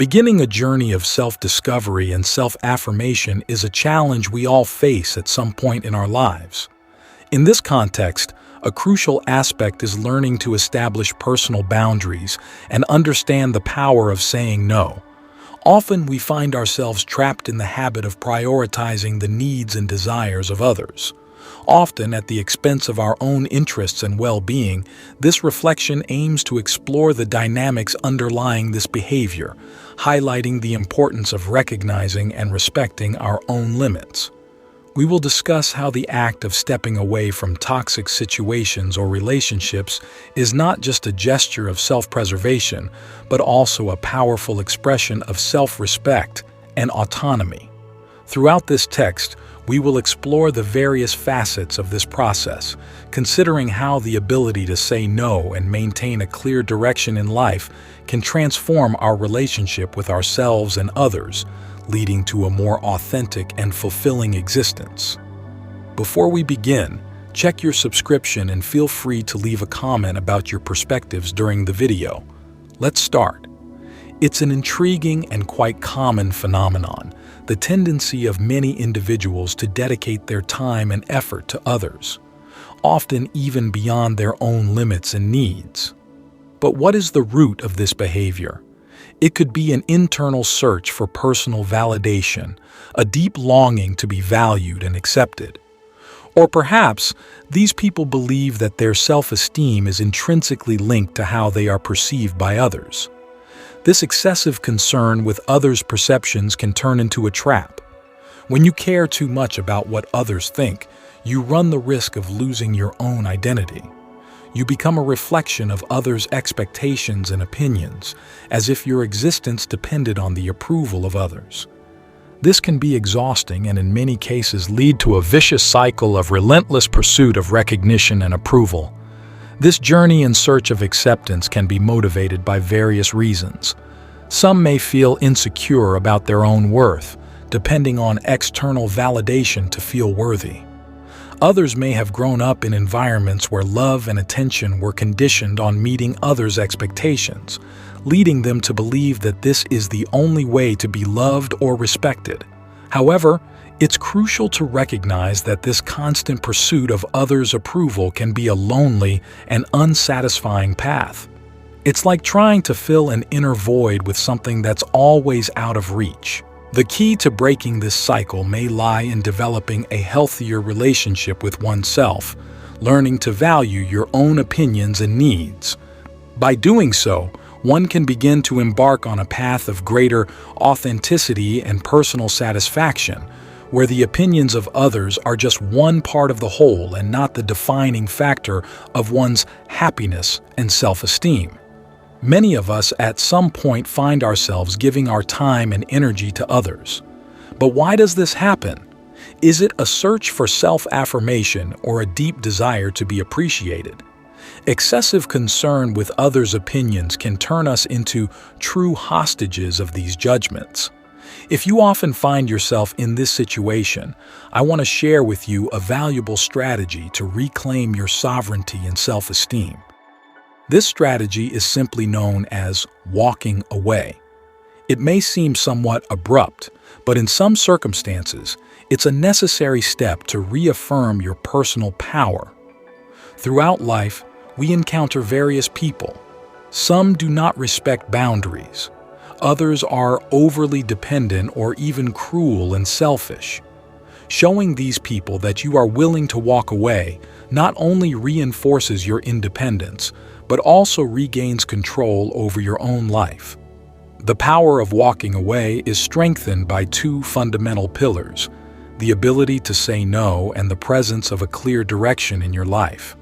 Beginning a journey of self-discovery and self-affirmation is a challenge we all face at some point in our lives. In this context, a crucial aspect is learning to establish personal boundaries and understand the power of saying no. Often we find ourselves trapped in the habit of prioritizing the needs and desires of others. Often at the expense of our own interests and well-being, this reflection aims to explore the dynamics underlying this behavior, highlighting the importance of recognizing and respecting our own limits. We will discuss how the act of stepping away from toxic situations or relationships is not just a gesture of self-preservation, but also a powerful expression of self-respect and autonomy. Throughout this text, we will explore the various facets of this process, considering how the ability to say no and maintain a clear direction in life can transform our relationship with ourselves and others, leading to a more authentic and fulfilling existence. Before we begin, check your subscription and feel free to leave a comment about your perspectives during the video. Let's start. It's an intriguing and quite common phenomenon, the tendency of many individuals to dedicate their time and effort to others, often even beyond their own limits and needs. But what is the root of this behavior? It could be an internal search for personal validation, a deep longing to be valued and accepted. Or perhaps these people believe that their self-esteem is intrinsically linked to how they are perceived by others. This excessive concern with others' perceptions can turn into a trap. When you care too much about what others think, you run the risk of losing your own identity. You become a reflection of others' expectations and opinions, as if your existence depended on the approval of others. This can be exhausting and in many cases lead to a vicious cycle of relentless pursuit of recognition and approval. This journey in search of acceptance can be motivated by various reasons. Some may feel insecure about their own worth, depending on external validation to feel worthy. Others may have grown up in environments where love and attention were conditioned on meeting others' expectations, leading them to believe that this is the only way to be loved or respected. However, it's crucial to recognize that this constant pursuit of others' approval can be a lonely and unsatisfying path. It's like trying to fill an inner void with something that's always out of reach. The key to breaking this cycle may lie in developing a healthier relationship with oneself, learning to value your own opinions and needs. By doing so, one can begin to embark on a path of greater authenticity and personal satisfaction, where the opinions of others are just one part of the whole and not the defining factor of one's happiness and self-esteem. Many of us at some point find ourselves giving our time and energy to others. But why does this happen? Is it a search for self-affirmation or a deep desire to be appreciated? Excessive concern with others' opinions can turn us into true hostages of these judgments. If you often find yourself in this situation, I want to share with you a valuable strategy to reclaim your sovereignty and self-esteem. This strategy is simply known as walking away. It may seem somewhat abrupt, but in some circumstances, it's a necessary step to reaffirm your personal power. Throughout life, we encounter various people. Some do not respect boundaries. Others are overly dependent or even cruel and selfish. Showing these people that you are willing to walk away not only reinforces your independence, but also regains control over your own life. The power of walking away is strengthened by two fundamental pillars: the ability to say no and the presence of a clear direction in your life.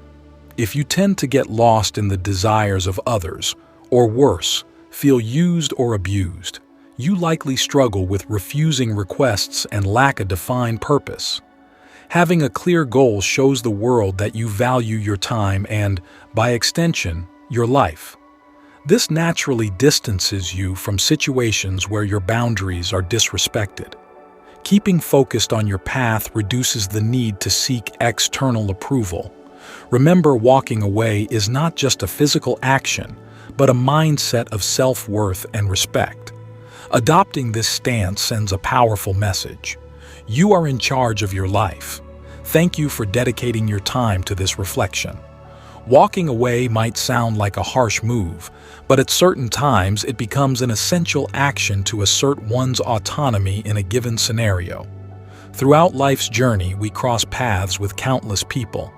If you tend to get lost in the desires of others, or worse, feel used or abused, you likely struggle with refusing requests and lack a defined purpose. Having a clear goal shows the world that you value your time and, by extension, your life. This naturally distances you from situations where your boundaries are disrespected. Keeping focused on your path reduces the need to seek external approval. Remember, walking away is not just a physical action, but a mindset of self-worth and respect. Adopting this stance sends a powerful message. You are in charge of your life. Thank you for dedicating your time to this reflection. Walking away might sound like a harsh move, but at certain times it becomes an essential action to assert one's autonomy in a given scenario. Throughout life's journey, we cross paths with countless people.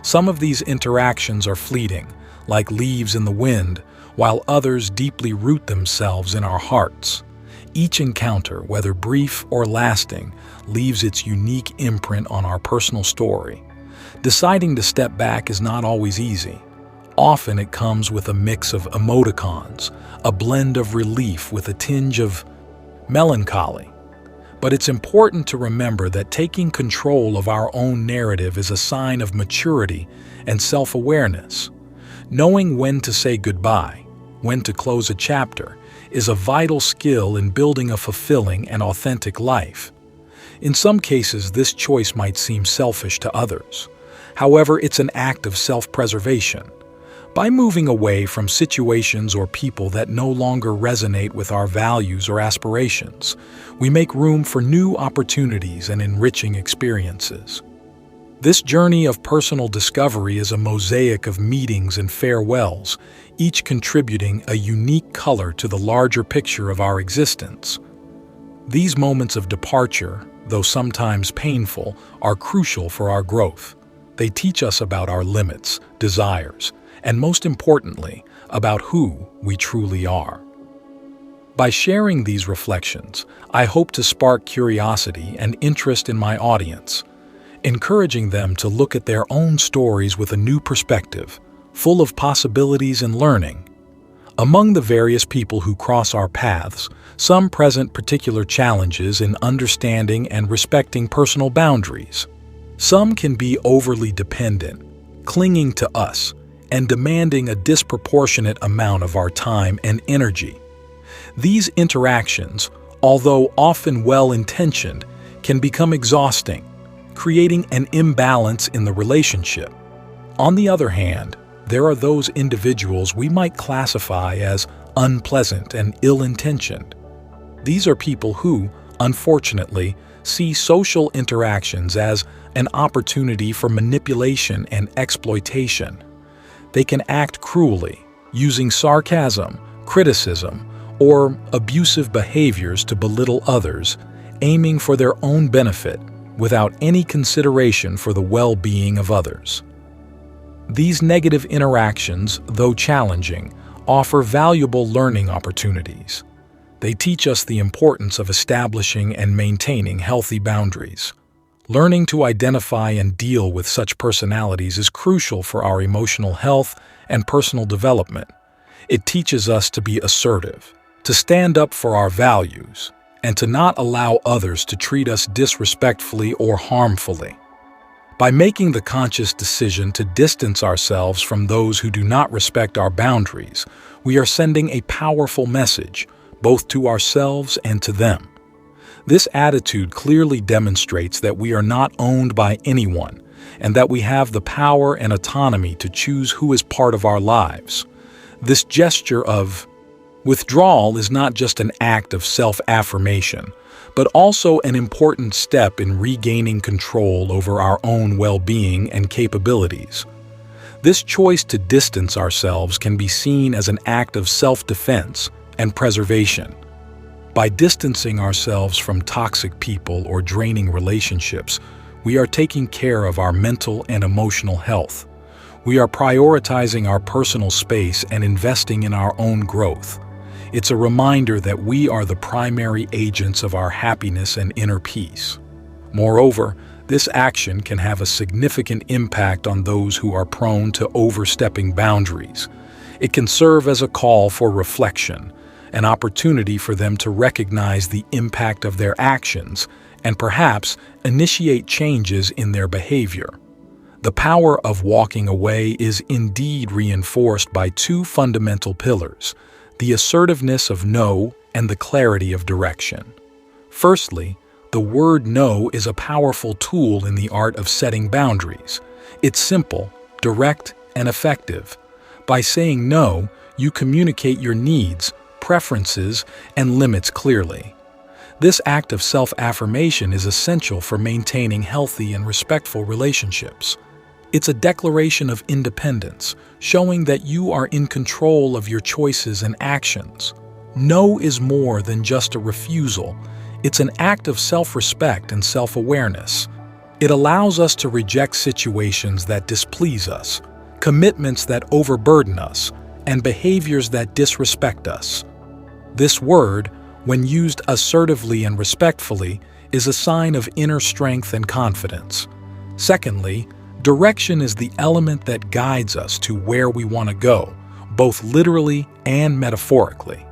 Some of these interactions are fleeting, like leaves in the wind, while others deeply root themselves in our hearts. Each encounter, whether brief or lasting, leaves its unique imprint on our personal story. Deciding to step back is not always easy. Often it comes with a mix of emoticons, a blend of relief with a tinge of melancholy. But it's important to remember that taking control of our own narrative is a sign of maturity and self-awareness. Knowing when to say goodbye, when to close a chapter, is a vital skill in building a fulfilling and authentic life. In some cases, this choice might seem selfish to others. However, it's an act of self-preservation. By moving away from situations or people that no longer resonate with our values or aspirations, we make room for new opportunities and enriching experiences. This journey of personal discovery is a mosaic of meetings and farewells, each contributing a unique color to the larger picture of our existence. These moments of departure, though sometimes painful, are crucial for our growth. They teach us about our limits, desires, and most importantly, about who we truly are. By sharing these reflections, I hope to spark curiosity and interest in my audience, encouraging them to look at their own stories with a new perspective, full of possibilities and learning. Among the various people who cross our paths, some present particular challenges in understanding and respecting personal boundaries. Some can be overly dependent, clinging to us, and demanding a disproportionate amount of our time and energy. These interactions, although often well-intentioned, can become exhausting, creating an imbalance in the relationship. On the other hand, there are those individuals we might classify as unpleasant and ill-intentioned. These are people who, unfortunately, see social interactions as an opportunity for manipulation and exploitation. They can act cruelly, using sarcasm, criticism, or abusive behaviors to belittle others, aiming for their own benefit without any consideration for the well-being of others. These negative interactions, though challenging, offer valuable learning opportunities. They teach us the importance of establishing and maintaining healthy boundaries. Learning to identify and deal with such personalities is crucial for our emotional health and personal development. It teaches us to be assertive, to stand up for our values, and to not allow others to treat us disrespectfully or harmfully. By making the conscious decision to distance ourselves from those who do not respect our boundaries, we are sending a powerful message, both to ourselves and to them. This attitude clearly demonstrates that we are not owned by anyone, and that we have the power and autonomy to choose who is part of our lives. This gesture of withdrawal is not just an act of self-affirmation, but also an important step in regaining control over our own well-being and capabilities. This choice to distance ourselves can be seen as an act of self-defense and preservation. By distancing ourselves from toxic people or draining relationships, we are taking care of our mental and emotional health. We are prioritizing our personal space and investing in our own growth. It's a reminder that we are the primary agents of our happiness and inner peace. Moreover, this action can have a significant impact on those who are prone to overstepping boundaries. It can serve as a call for reflection, an opportunity for them to recognize the impact of their actions and perhaps initiate changes in their behavior. The power of walking away is indeed reinforced by two fundamental pillars: the assertiveness of no and the clarity of direction. Firstly, the word no is a powerful tool in the art of setting boundaries. It's simple, direct, and effective. By saying no, you communicate your needs, preferences and limits clearly. This act of self-affirmation is essential for maintaining healthy and respectful relationships. It's a declaration of independence, showing that you are in control of your choices and actions. No is more than just a refusal. It's an act of self-respect and self-awareness. It allows us to reject situations that displease us, commitments that overburden us, and behaviors that disrespect us. This word, when used assertively and respectfully, is a sign of inner strength and confidence. Secondly, direction is the element that guides us to where we want to go, both literally and metaphorically.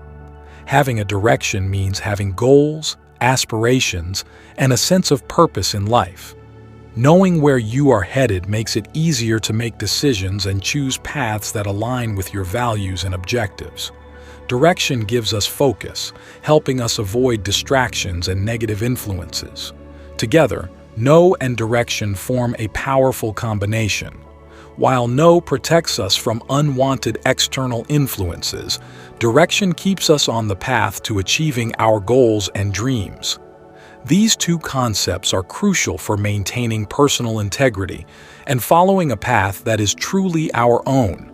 Having a direction means having goals, aspirations, and a sense of purpose in life. Knowing where you are headed makes it easier to make decisions and choose paths that align with your values and objectives. Direction gives us focus, helping us avoid distractions and negative influences. Together, know and direction form a powerful combination. While know protects us from unwanted external influences, direction keeps us on the path to achieving our goals and dreams. These two concepts are crucial for maintaining personal integrity and following a path that is truly our own.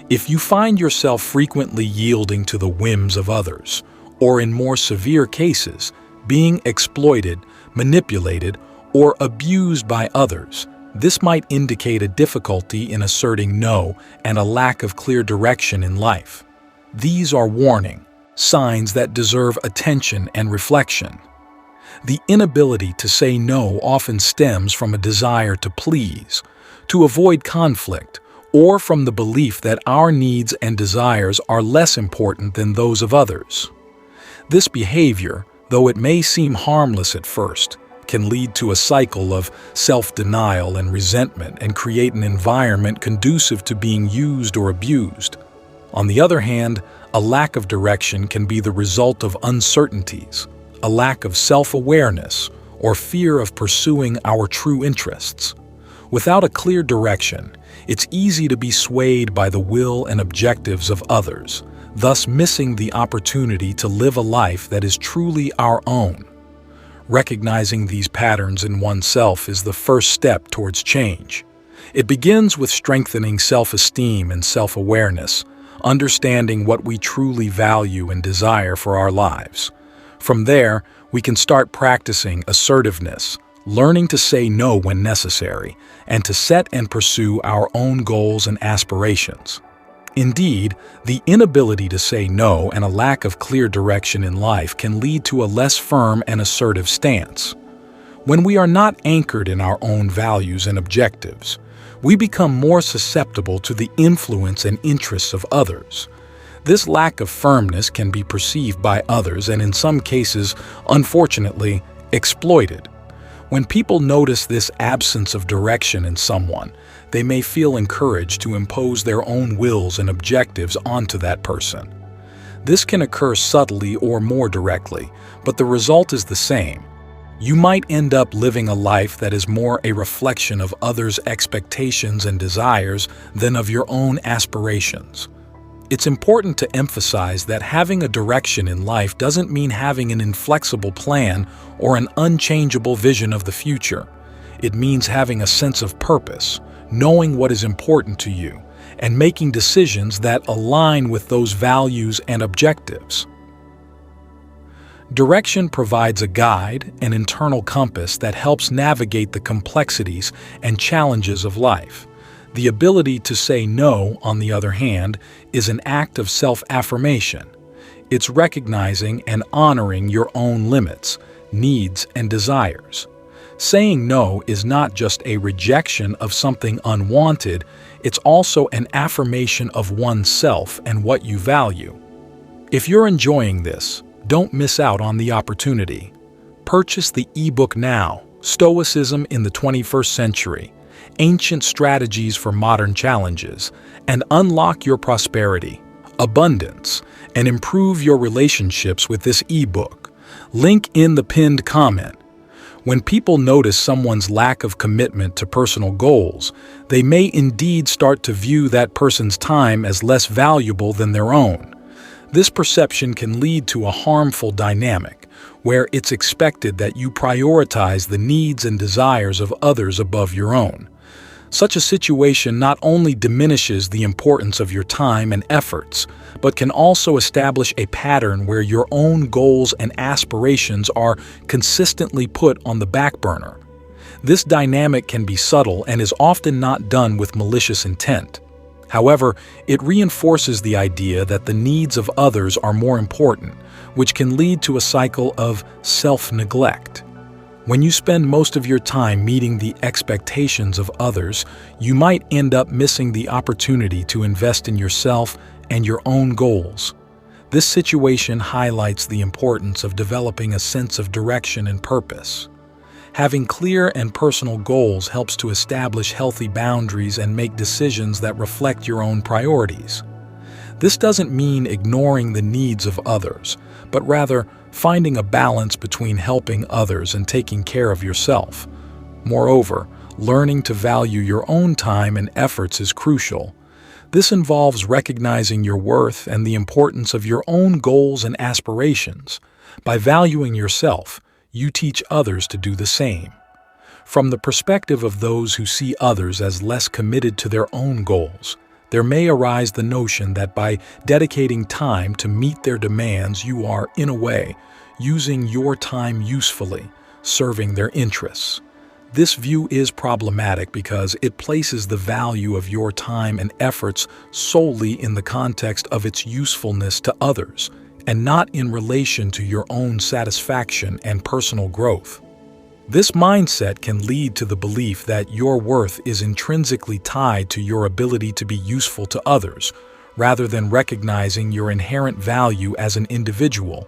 If you find yourself frequently yielding to the whims of others, or in more severe cases, being exploited, manipulated, or abused by others, this might indicate a difficulty in asserting no and a lack of clear direction in life. These are warning signs that deserve attention and reflection. The inability to say no often stems from a desire to please, to avoid conflict, or from the belief that our needs and desires are less important than those of others. This behavior, though it may seem harmless at first, can lead to a cycle of self-denial and resentment and create an environment conducive to being used or abused. On the other hand, a lack of direction can be the result of uncertainties, a lack of self-awareness, or fear of pursuing our true interests. Without a clear direction, it's easy to be swayed by the will and objectives of others, thus missing the opportunity to live a life that is truly our own. Recognizing these patterns in oneself is the first step towards change. It begins with strengthening self-esteem and self-awareness, understanding what we truly value and desire for our lives. From there, we can start practicing assertiveness, learning to say no when necessary, and to set and pursue our own goals and aspirations. Indeed, the inability to say no and a lack of clear direction in life can lead to a less firm and assertive stance. When we are not anchored in our own values and objectives, we become more susceptible to the influence and interests of others. This lack of firmness can be perceived by others and in some cases, unfortunately, exploited. When people notice this absence of direction in someone, they may feel encouraged to impose their own wills and objectives onto that person. This can occur subtly or more directly, but the result is the same. You might end up living a life that is more a reflection of others' expectations and desires than of your own aspirations. It's important to emphasize that having a direction in life doesn't mean having an inflexible plan or an unchangeable vision of the future. It means having a sense of purpose, knowing what is important to you, and making decisions that align with those values and objectives. Direction provides a guide, an internal compass that helps navigate the complexities and challenges of life. The ability to say no, on the other hand, is an act of self-affirmation. It's recognizing and honoring your own limits, needs, and desires. Saying no is not just a rejection of something unwanted, it's also an affirmation of oneself and what you value. If you're enjoying this, don't miss out on the opportunity. Purchase the ebook now, Stoicism in the 21st Century, Ancient Strategies for Modern Challenges, and unlock your prosperity, abundance, and improve your relationships with this ebook. Link in the pinned comment. When people notice someone's lack of commitment to personal goals, they may indeed start to view that person's time as less valuable than their own. This perception can lead to a harmful dynamic, where it's expected that you prioritize the needs and desires of others above your own. Such a situation not only diminishes the importance of your time and efforts, but can also establish a pattern where your own goals and aspirations are consistently put on the back burner. This dynamic can be subtle and is often not done with malicious intent. However, it reinforces the idea that the needs of others are more important, which can lead to a cycle of self-neglect. When you spend most of your time meeting the expectations of others, you might end up missing the opportunity to invest in yourself and your own goals. This situation highlights the importance of developing a sense of direction and purpose. Having clear and personal goals helps to establish healthy boundaries and make decisions that reflect your own priorities. This doesn't mean ignoring the needs of others, but rather finding a balance between helping others and taking care of yourself. Moreover, learning to value your own time and efforts is crucial. This involves recognizing your worth and the importance of your own goals and aspirations. By valuing yourself, you teach others to do the same. From the perspective of those who see others as less committed to their own goals, there may arise the notion that by dedicating time to meet their demands, you are, in a way, using your time usefully, serving their interests. This view is problematic because it places the value of your time and efforts solely in the context of its usefulness to others, and not in relation to your own satisfaction and personal growth. This mindset can lead to the belief that your worth is intrinsically tied to your ability to be useful to others, rather than recognizing your inherent value as an individual.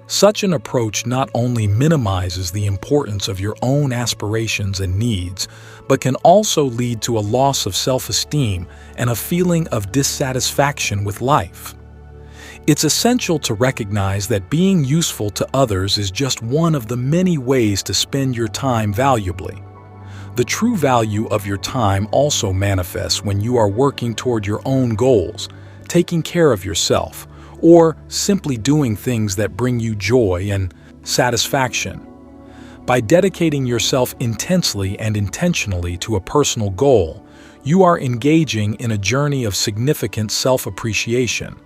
Such an approach not only minimizes the importance of your own aspirations and needs, but can also lead to a loss of self-esteem and a feeling of dissatisfaction with life. It's essential to recognize that being useful to others is just one of the many ways to spend your time valuably. The true value of your time also manifests when you are working toward your own goals, taking care of yourself, or simply doing things that bring you joy and satisfaction. By dedicating yourself intensely and intentionally to a personal goal, you are engaging in a journey of significant self-appreciation.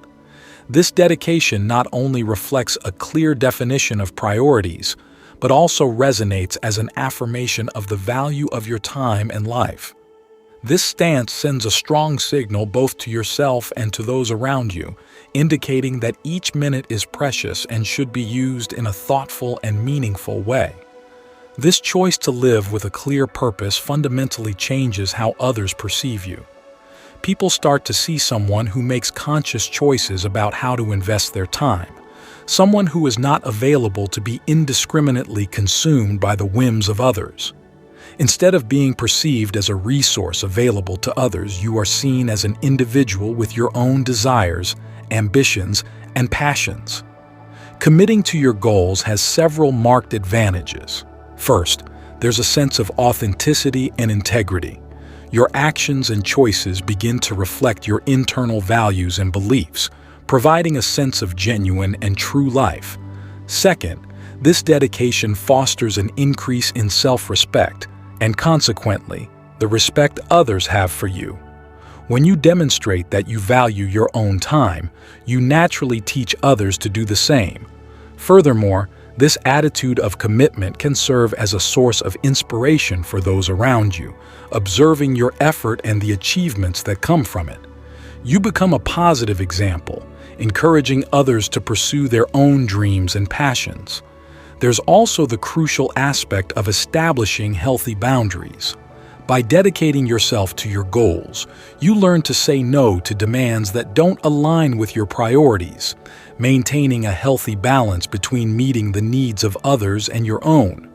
This dedication not only reflects a clear definition of priorities, but also resonates as an affirmation of the value of your time and life. This stance sends a strong signal both to yourself and to those around you, indicating that each minute is precious and should be used in a thoughtful and meaningful way. This choice to live with a clear purpose fundamentally changes how others perceive you. People start to see someone who makes conscious choices about how to invest their time, someone who is not available to be indiscriminately consumed by the whims of others. Instead of being perceived as a resource available to others, you are seen as an individual with your own desires, ambitions, and passions. Committing to your goals has several marked advantages. First, there's a sense of authenticity and integrity. Your actions and choices begin to reflect your internal values and beliefs, providing a sense of genuine and true life. Second, this dedication fosters an increase in self-respect and, consequently, the respect others have for you. When you demonstrate that you value your own time, you naturally teach others to do the same. Furthermore, this attitude of commitment can serve as a source of inspiration for those around you, observing your effort and the achievements that come from it. You become a positive example, encouraging others to pursue their own dreams and passions. There's also the crucial aspect of establishing healthy boundaries. By dedicating yourself to your goals, you learn to say no to demands that don't align with your priorities, maintaining a healthy balance between meeting the needs of others and your own.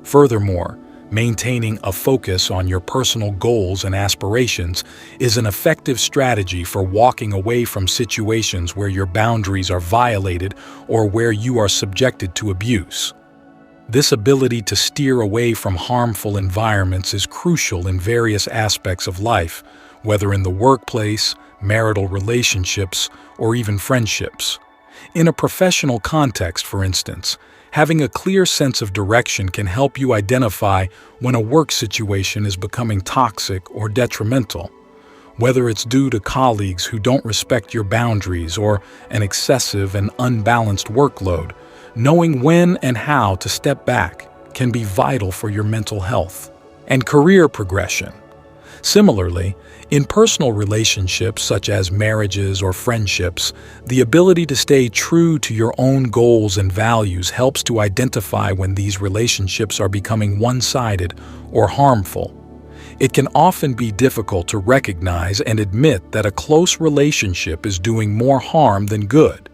Furthermore, maintaining a focus on your personal goals and aspirations is an effective strategy for walking away from situations where your boundaries are violated or where you are subjected to abuse. This ability to steer away from harmful environments is crucial in various aspects of life, whether in the workplace, marital relationships, or even friendships. In a professional context, for instance, having a clear sense of direction can help you identify when a work situation is becoming toxic or detrimental, whether it's due to colleagues who don't respect your boundaries or an excessive and unbalanced workload. Knowing when and how to step back can be vital for your mental health and career progression. Similarly, in personal relationships such as marriages or friendships, the ability to stay true to your own goals and values helps to identify when these relationships are becoming one-sided or harmful. It can often be difficult to recognize and admit that a close relationship is doing more harm than good.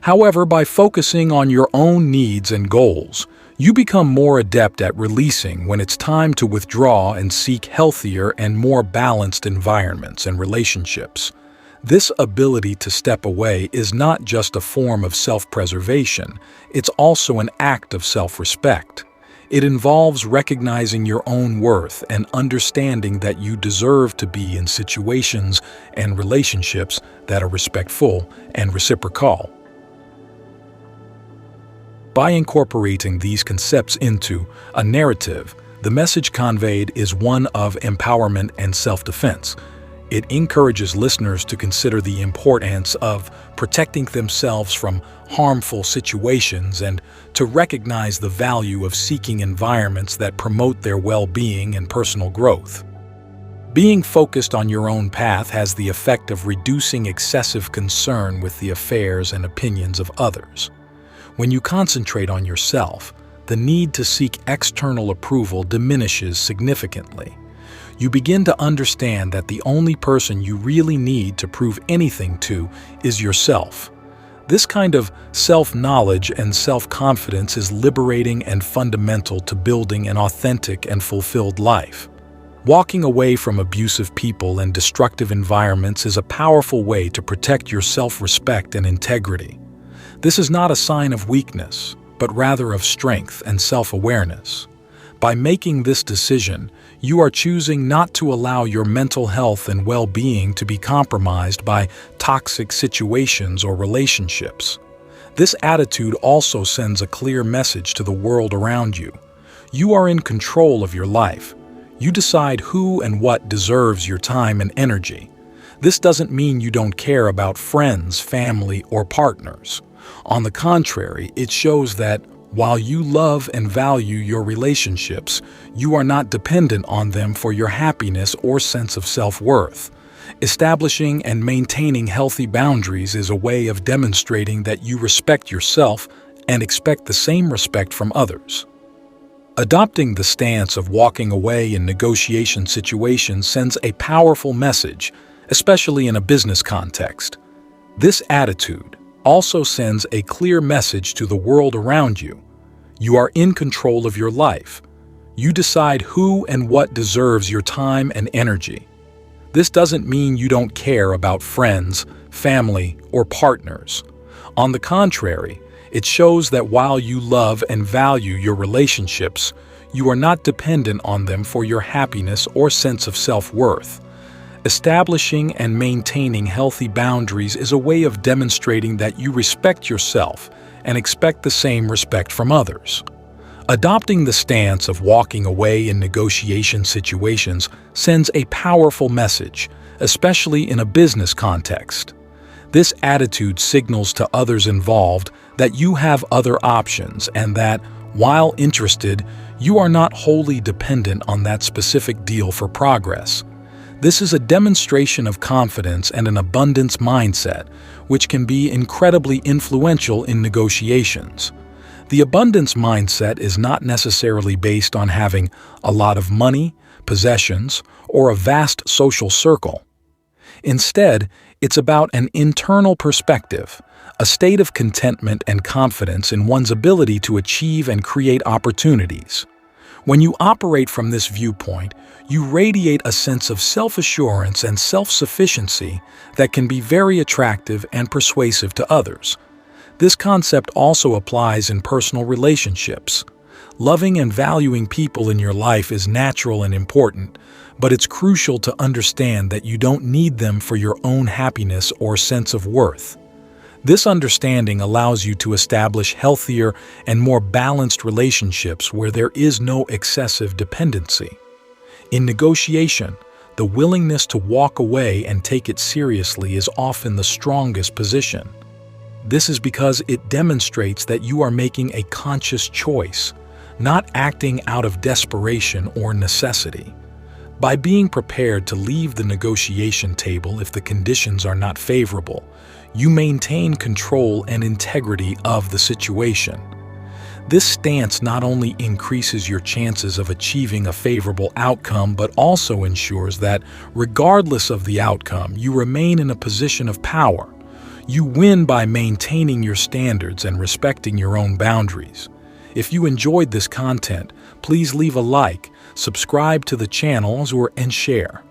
However, by focusing on your own needs and goals, you become more adept at releasing when it's time to withdraw and seek healthier and more balanced environments and relationships. This ability to step away is not just a form of self-preservation, it's also an act of self-respect. It involves recognizing your own worth and understanding that you deserve to be in situations and relationships that are respectful and reciprocal. By incorporating these concepts into a narrative, the message conveyed is one of empowerment and self-defense. It encourages listeners to consider the importance of protecting themselves from harmful situations and to recognize the value of seeking environments that promote their well-being and personal growth. Being focused on your own path has the effect of reducing excessive concern with the affairs and opinions of others. When you concentrate on yourself, the need to seek external approval diminishes significantly. You begin to understand that the only person you really need to prove anything to is yourself. This kind of self-knowledge and self-confidence is liberating and fundamental to building an authentic and fulfilled life. Walking away from abusive people and destructive environments is a powerful way to protect your self-respect and integrity. This is not a sign of weakness, but rather of strength and self-awareness. By making this decision, you are choosing not to allow your mental health and well-being to be compromised by toxic situations or relationships. This attitude also sends a clear message to the world around you. You are in control of your life. You decide who and what deserves your time and energy. This doesn't mean you don't care about friends, family, or partners. On the contrary, it shows that while you love and value your relationships, you are not dependent on them for your happiness or sense of self-worth. Establishing and maintaining healthy boundaries is a way of demonstrating that you respect yourself and expect the same respect from others. Adopting the stance of walking away in negotiation situations sends a powerful message, especially in a business context. This attitude also sends a clear message to the world around you. You are in control of your life. You decide who and what deserves your time and energy. This doesn't mean you don't care about friends, family, or partners. On the contrary, it shows that while you love and value your relationships, you are not dependent on them for your happiness or sense of self-worth. Establishing and maintaining healthy boundaries is a way of demonstrating that you respect yourself and expect the same respect from others. Adopting the stance of walking away in negotiation situations sends a powerful message, especially in a business context. This attitude signals to others involved that you have other options and that, while interested, you are not wholly dependent on that specific deal for progress. This is a demonstration of confidence and an abundance mindset, which can be incredibly influential in negotiations. The abundance mindset is not necessarily based on having a lot of money, possessions, or a vast social circle. Instead, it's about an internal perspective, a state of contentment and confidence in one's ability to achieve and create opportunities. When you operate from this viewpoint, you radiate a sense of self-assurance and self-sufficiency that can be very attractive and persuasive to others. This concept also applies in personal relationships. Loving and valuing people in your life is natural and important, but it's crucial to understand that you don't need them for your own happiness or sense of worth. This understanding allows you to establish healthier and more balanced relationships where there is no excessive dependency. In negotiation, the willingness to walk away and take it seriously is often the strongest position. This is because it demonstrates that you are making a conscious choice, not acting out of desperation or necessity. By being prepared to leave the negotiation table if the conditions are not favorable, you maintain control and integrity of the situation. This stance not only increases your chances of achieving a favorable outcome, but also ensures that, regardless of the outcome, you remain in a position of power. You win by maintaining your standards and respecting your own boundaries. If you enjoyed this content, please leave a like, subscribe to the channel, and share.